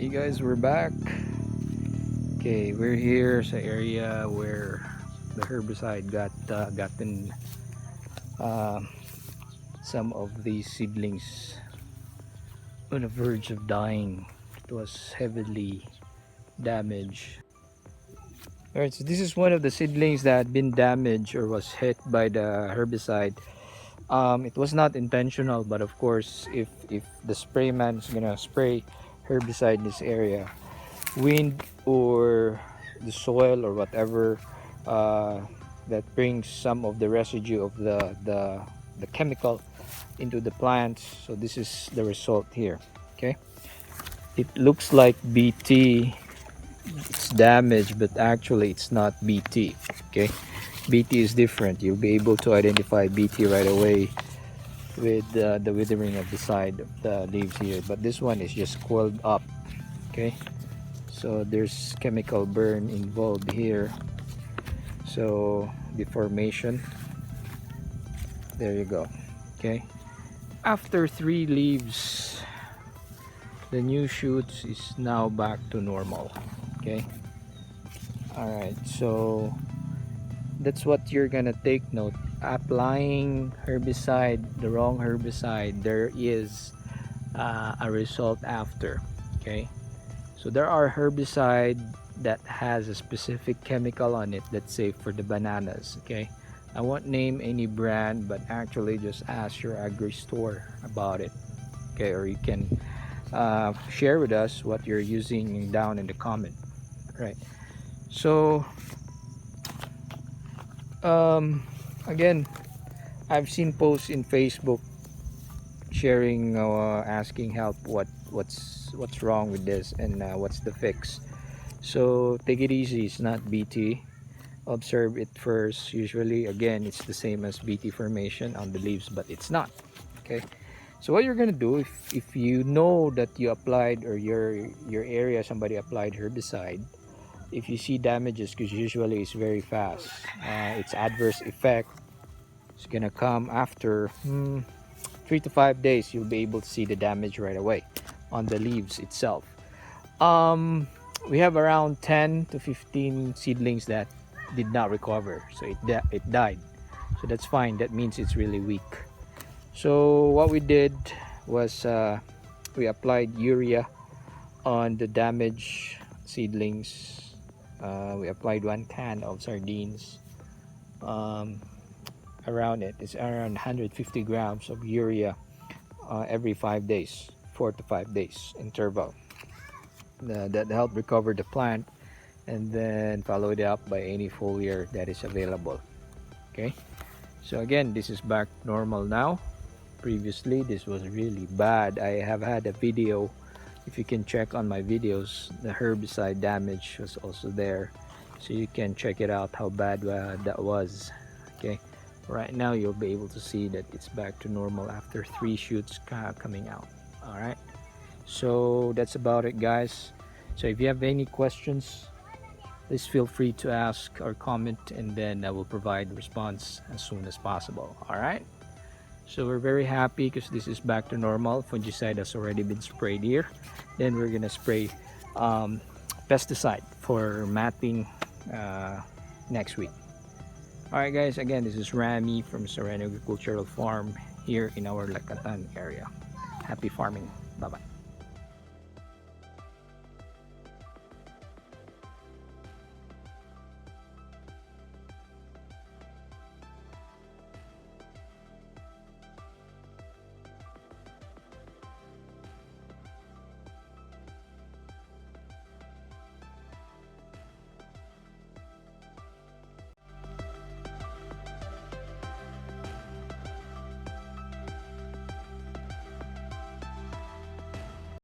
Hey guys, we're back. Okay, we're here sa area where the herbicide gotten some of these seedlings on the verge of dying. It was heavily damaged. Alright, so this is one of the seedlings that had been damaged or was hit by the herbicide. It was not intentional, but of course if the sprayman is gonna spray herbicide in this area, wind or the soil or whatever that brings some of the residue of the chemical into the plants, so this is the result here. Okay, it looks like BT, it's damaged, but actually it's not BT. Okay, BT is different. You'll be able to identify BT right away with the withering of the side of the leaves here, but this one is just coiled up. Okay, so there's chemical burn involved here, so deformation, there you go. Okay, after 3 leaves the new shoots is now back to normal. Okay, all right, so that's what you're gonna take note. Applying herbicide, the wrong herbicide, there is a result after. Okay, so there are herbicide that has a specific chemical on it, let's say for the bananas. Okay, I won't name any brand, but actually just ask your Agristore about it. Okay, or you can share with us what you're using down in the comment. Right, so again, I've seen posts in Facebook sharing asking help, what's wrong with this and what's the fix. So take it easy, it's not BT. Observe it first. Usually, again, it's the same as BT formation on the leaves, but it's not. Okay, so what you're gonna do, if you know that you applied, or your area somebody applied herbicide, if you see damages, because usually it's very fast, its adverse effect is gonna come after 3 to 5 days. You'll be able to see the damage right away on the leaves itself. We have around 10 to 15 seedlings that did not recover, so it died. So that's fine, that means it's really weak. So what we did was we applied urea on the damaged seedlings. We applied 1 can of sardines around it. It's around 150 grams of urea every 5 days, 4 to 5 days interval. That helped recover the plant, and then followed up by any foliar that is available. Okay, so again, this is back normal now. Previously this was really bad. I have had a video, if you can check on my videos, the herbicide damage was also there, so you can check it out how bad that was. Okay, right now you'll be able to see that it's back to normal after 3 shoots coming out. All right, so that's about it, guys. So if you have any questions, please feel free to ask or comment, and then I will provide the response as soon as possible. All right, so we're very happy because this is back to normal. Fungicide has already been sprayed here. Then we're gonna spray pesticide for matting next week. Alright guys, again, this is Rami from Sereno Agricultural Farm here in our Lakatan area. Happy farming. Bye bye.